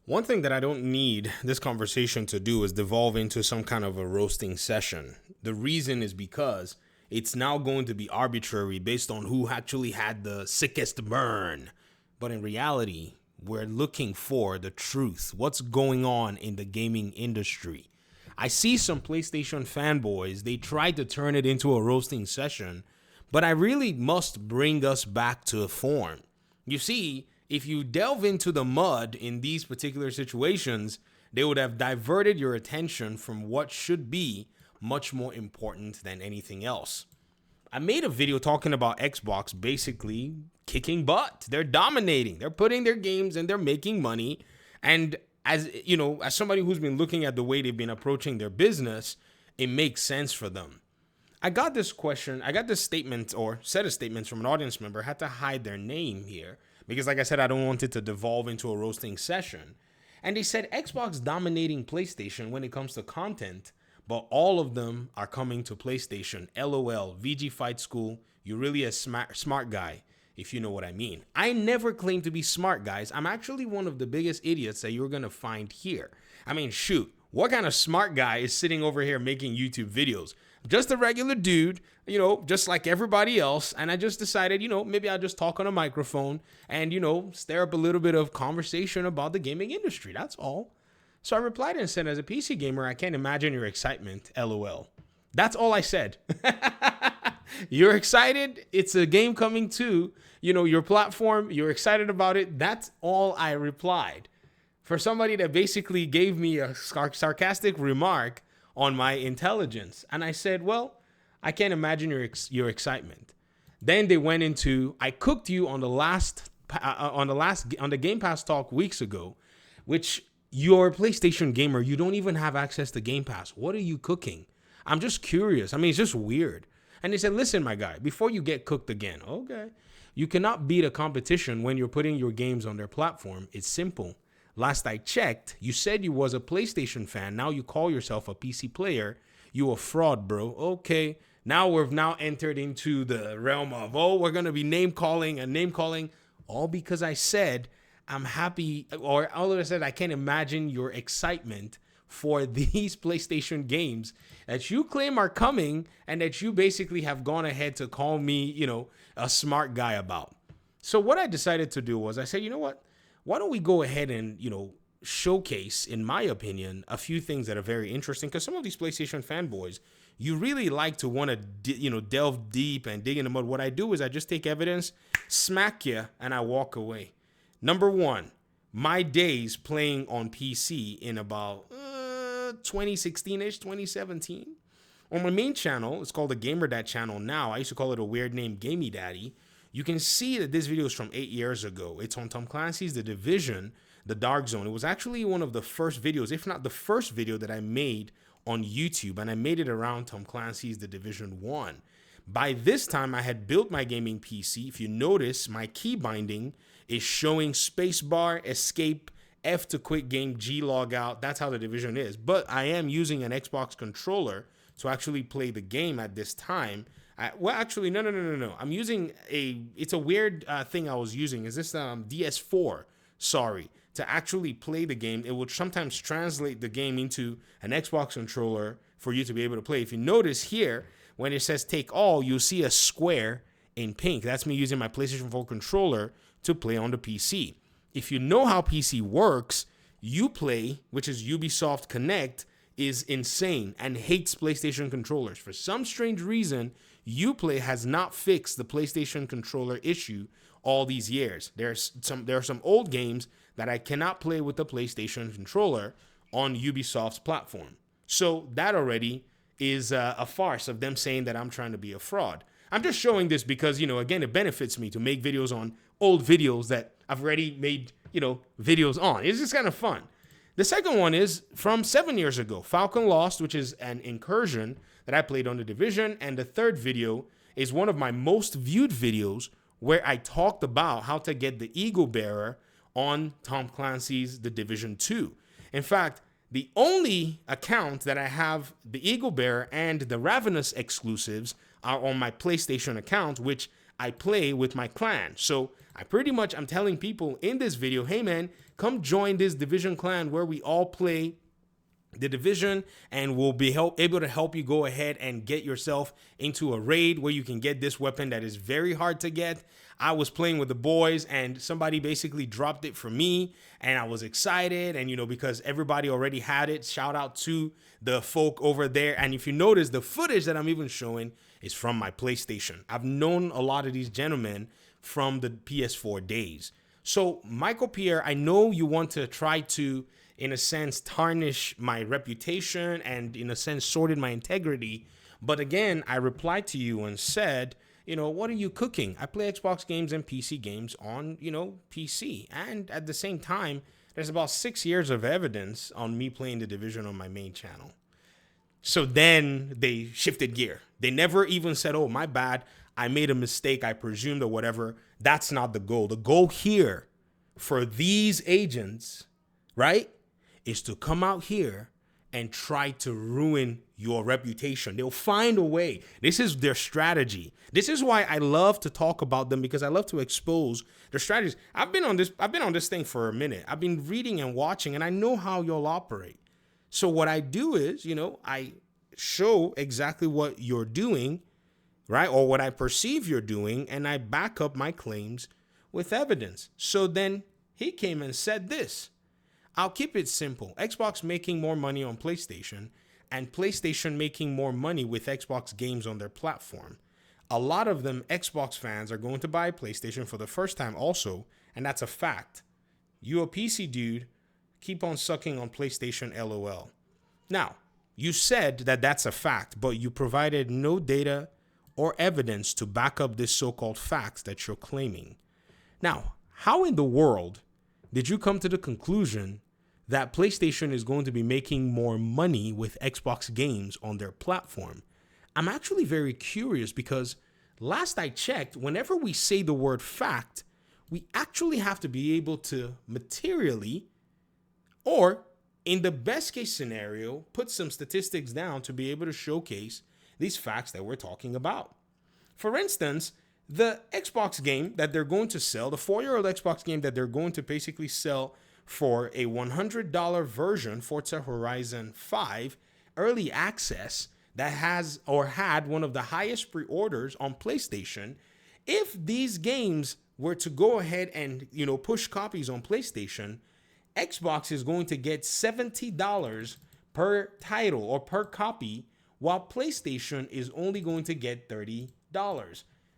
One thing that I don't need this conversation to do is devolve into some kind of a roasting session. The reason is because it's now going to be arbitrary based on who actually had the sickest burn. But in reality, we're looking for the truth. What's going on in the gaming industry? I see some PlayStation fanboys, they tried to turn it into a roasting session, but I really must bring us back to form. You see, if you delve into the mud in these particular situations, they would have diverted your attention from what should be much more important than anything else. I made a video talking about Xbox basically kicking butt. They're dominating. They're putting their games and they're making money. And as you know, as somebody who's been looking at the way they've been approaching their business, it makes sense for them. I got this statement or set of statements from an audience member. I had to hide their name here because, like I said, I don't want it to devolve into a roasting session. And they said Xbox dominating PlayStation when it comes to content, but all of them are coming to PlayStation. LOL, VG Fight School, you're really a smart guy, if you know what I mean. I never claimed to be smart, guys. I'm actually one of the biggest idiots that you're going to find here. I mean, shoot, what kind of smart guy is sitting over here making YouTube videos? Just a regular dude, just like everybody else. And I just decided, maybe I'll just talk on a microphone and, stir up a little bit of conversation about the gaming industry. That's all. So I replied and said, as a PC gamer, I can't imagine your excitement, LOL. That's all I said. You're excited. It's a game coming to, your platform. You're excited about it. That's all I replied. For somebody that basically gave me a sarcastic remark on my intelligence. And I said, well, I can't imagine your excitement. Then they went into, I cooked you on the Game Pass talk weeks ago, which you're a PlayStation gamer. You don't even have access to Game Pass. What are you cooking? I'm just curious. I mean, it's just weird. And they said, listen, my guy, before you get cooked again, okay, you cannot beat a competition when you're putting your games on their platform. It's simple. Last I checked, you said you was a PlayStation fan. Now you call yourself a PC player. You a fraud, bro. Okay. Now we've entered into the realm of, we're going to be name calling. All because I said, I'm happy, or all I said, I can't imagine your excitement for these PlayStation games that you claim are coming and that you basically have gone ahead to call me, a smart guy about. So what I decided to do was I said, you know what? Why don't we go ahead and, showcase, in my opinion, a few things that are very interesting? Because some of these PlayStation fanboys, you really like to want to, delve deep and dig in the mud. What I do is I just take evidence, smack you, and I walk away. Number one, my days playing on PC in about 2016-ish, 2017. On my main channel, it's called the Gamer Dad channel now. I used to call it a weird name, Gamey Daddy. You can see that this video is from 8 years ago. It's on Tom Clancy's The Division, The Dark Zone. It was actually one of the first videos, if not the first video that I made on YouTube, and I made it around Tom Clancy's The Division 1. By this time, I had built my gaming PC. If you notice, my key binding is showing spacebar, escape, F to quit game, G log out. That's how The Division is. But I am using an Xbox controller to actually play the game at this time. No. I'm using it's a weird thing I was using. Is this DS4? Sorry. To actually play the game, it would sometimes translate the game into an Xbox controller for you to be able to play. If you notice here, when it says take all, you'll see a square in pink. That's me using my PlayStation 4 controller to play on the PC. If you know how PC works, Uplay, which is Ubisoft Connect, is insane and hates PlayStation controllers. For some strange reason, Uplay has not fixed the PlayStation controller issue all these years. There are some old games that I cannot play with the PlayStation controller on Ubisoft's platform. So that already is a farce of them saying that I'm trying to be a fraud. I'm just showing this because, again, it benefits me to make videos on old videos that I've already made, videos on. It's just kind of fun. The second one is from 7 years ago, Falcon Lost, which is an incursion that I played on The Division. And the third video is one of my most viewed videos where I talked about how to get the Eagle Bearer on Tom Clancy's The Division 2. In fact, the only account that I have the Eagle Bearer and the Ravenous exclusives are on my PlayStation account, which I play with my clan. So I'm telling people in this video, hey man, come join this Division clan where we all play the Division, and we'll be able to help you go ahead and get yourself into a raid where you can get this weapon that is very hard to get. I was playing with the boys and somebody basically dropped it for me, and I was excited, and because everybody already had it. Shout out to the folk over there. And if you notice, the footage that I'm even showing is from my PlayStation. I've known a lot of these gentlemen from the PS4 days. So Michael Pierre, I know you want to try to, in a sense, tarnish my reputation and in a sense sordid my integrity. But again, I replied to you and said, what are you cooking? I play Xbox games and PC games on, PC. And at the same time, there's about 6 years of evidence on me playing the Division on my main channel. So then they shifted gear. They never even said, oh, my bad, I made a mistake, I presumed, or whatever. That's not the goal. The goal here for these agents, right, is to come out here and try to ruin your reputation. They'll find a way. This is their strategy. This is why I love to talk about them, because I love to expose their strategies. I've been on this thing for a minute. I've been reading and watching, and I know how you'll operate. So what I do is, I show exactly what you're doing, right? Or what I perceive you're doing, and I back up my claims with evidence. So then he came and said this. I'll keep it simple. Xbox making more money on PlayStation, and PlayStation making more money with Xbox games on their platform. A lot of them Xbox fans are going to buy PlayStation for the first time also, and that's a fact. You a PC dude, keep on sucking on PlayStation, LOL. Now, you said that that's a fact, but you provided no data or evidence to back up this so-called fact that you're claiming. Now, how in the world did you come to the conclusion that PlayStation is going to be making more money with Xbox games on their platform? I'm actually very curious, because last I checked, whenever we say the word fact, we actually have to be able to materially, or in the best case scenario, put some statistics down to be able to showcase these facts that we're talking about. For instance, the Xbox game that they're going to sell, the 4-year-old Xbox game that they're going to basically sell for a $100 version, Forza Horizon 5 early access, that has or had one of the highest pre-orders on PlayStation. If these games were to go ahead and, push copies on PlayStation, Xbox is going to get $70 per title or per copy, while PlayStation is only going to get $30.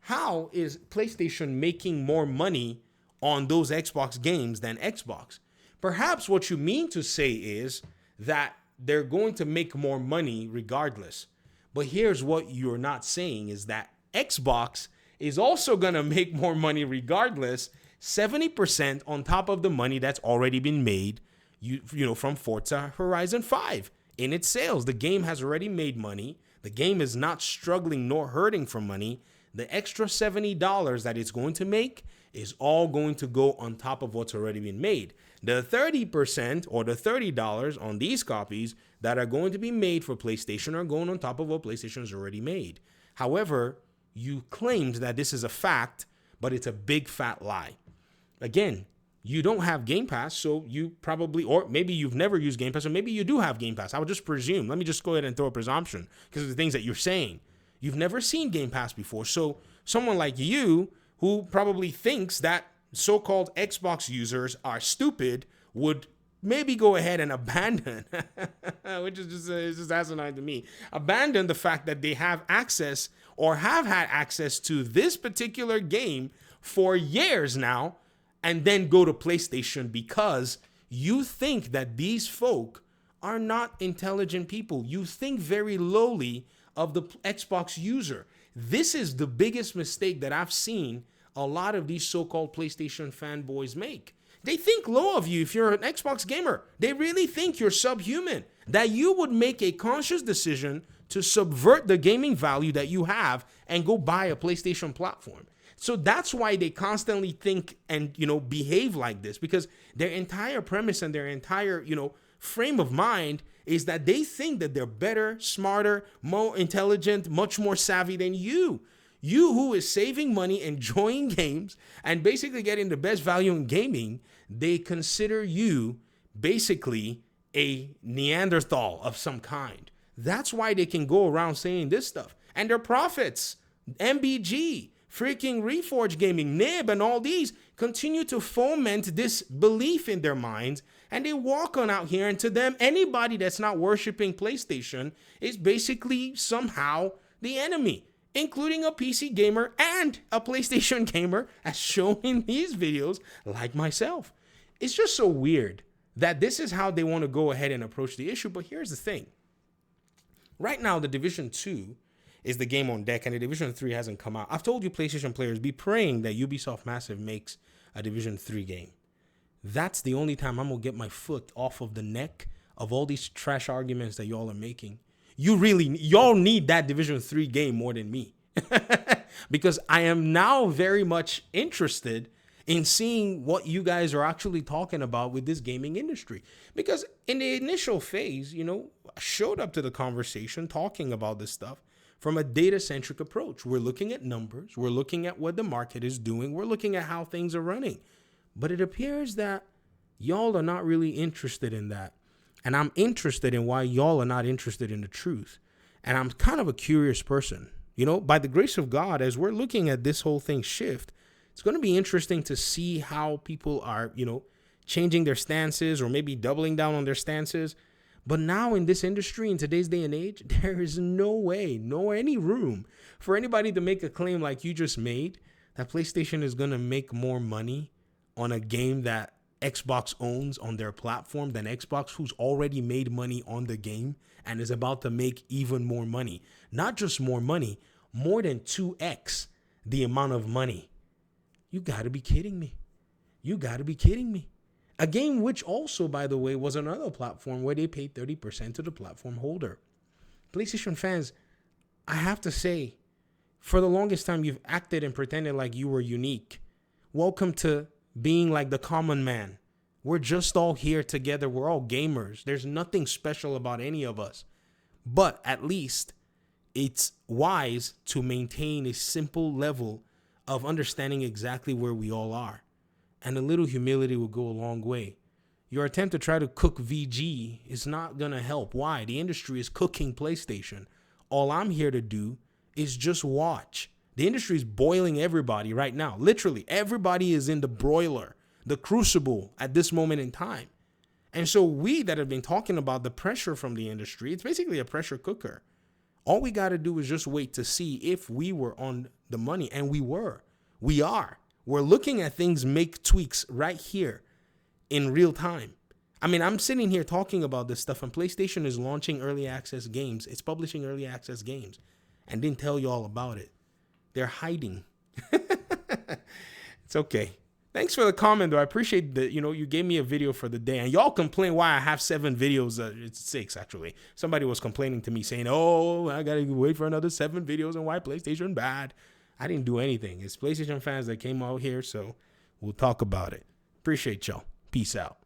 How is PlayStation making more money on those Xbox games than Xbox? Perhaps what you mean to say is that they're going to make more money regardless. But here's what you're not saying, is that Xbox is also going to make more money regardless, 70% on top of the money that's already been made, from Forza Horizon 5 in its sales. The game has already made money. The game is not struggling nor hurting for money. The extra $70 that it's going to make is all going to go on top of what's already been made. The 30% or the $30 on these copies that are going to be made for PlayStation are going on top of what PlayStation has already made. However, you claimed that this is a fact, but it's a big fat lie. Again, you don't have Game Pass, so you probably, or maybe you've never used Game Pass, or maybe you do have Game Pass. I would just presume. Let me just go ahead and throw a presumption because of the things that you're saying. You've never seen Game Pass before. So someone like you, who probably thinks that so-called Xbox users are stupid, would maybe go ahead and abandon, which is just asinine to me, abandon the fact that they have access or have had access to this particular game for years now, and then go to PlayStation because you think that these folk are not intelligent people. You think very lowly of the Xbox user. This is the biggest mistake that I've seen a lot of these so-called PlayStation fanboys make. They think low of you if you're an Xbox gamer. They really think you're subhuman, that you would make a conscious decision to subvert the gaming value that you have and go buy a PlayStation platform. So that's why they constantly think and, behave like this, because their entire premise and their entire, frame of mind is that they think that they're better, smarter, more intelligent, much more savvy than you. You who is saving money, enjoying games, and basically getting the best value in gaming, they consider you basically a Neanderthal of some kind. That's why they can go around saying this stuff. And their profits, MBG, freaking Reforge Gaming, Nib, and all these continue to foment this belief in their minds. And they walk on out here, and to them, anybody that's not worshiping PlayStation is basically somehow the enemy, including a PC gamer and a PlayStation gamer, as shown in these videos, like myself. It's just so weird that this is how they want to go ahead and approach the issue. But here's the thing. Right now, the Division 2 is the game on deck, and the Division 3 hasn't come out. I've told you, PlayStation players, be praying that Ubisoft Massive makes a Division 3 game. That's the only time I'm going to get my foot off of the neck of all these trash arguments that y'all are making. Y'all need that Division 3 game more than me. Because I am now very much interested in seeing what you guys are actually talking about with this gaming industry. Because in the initial phase, I showed up to the conversation talking about this stuff from a data-centric approach. We're looking at numbers. We're looking at what the market is doing. We're looking at how things are running. But it appears that y'all are not really interested in that. And I'm interested in why y'all are not interested in the truth. And I'm kind of a curious person. By the grace of God, as we're looking at this whole thing shift, it's going to be interesting to see how people are, changing their stances or maybe doubling down on their stances. But now in this industry, in today's day and age, there is no way, nor any room for anybody to make a claim like you just made that PlayStation is going to make more money on a game that Xbox owns on their platform than Xbox, who's already made money on the game and is about to make even more money. Not just more money, more than 2x the amount of money. You got to be kidding me. You got to be kidding me. A game which also, by the way, was another platform where they paid 30% to the platform holder. PlayStation fans, I have to say, for the longest time, you've acted and pretended like you were unique. Welcome to being like the common man. We're just all here together. We're all gamers. There's nothing special about any of us. But at least it's wise to maintain a simple level of understanding exactly where we all are. And a little humility will go a long way. Your attempt to try to cook VG is not going to help. Why? The industry is cooking PlayStation. All I'm here to do is just watch. The industry is boiling everybody right now. Literally, everybody is in the broiler, the crucible at this moment in time. And so we that have been talking about the pressure from the industry, it's basically a pressure cooker. All we got to do is just wait to see if we were on the money. And we were. We are. We're looking at things make tweaks right here in real time. I mean, I'm sitting here talking about this stuff, and PlayStation is launching early access games. It's publishing early access games and didn't tell you all about it. They're hiding. It's okay. Thanks for the comment, though. I appreciate that, you gave me a video for the day. And y'all complain why I have 7 videos. It's 6, actually. Somebody was complaining to me saying, I got to wait for another 7 videos and why PlayStation bad. I didn't do anything. It's PlayStation fans that came out here, so we'll talk about it. Appreciate y'all. Peace out.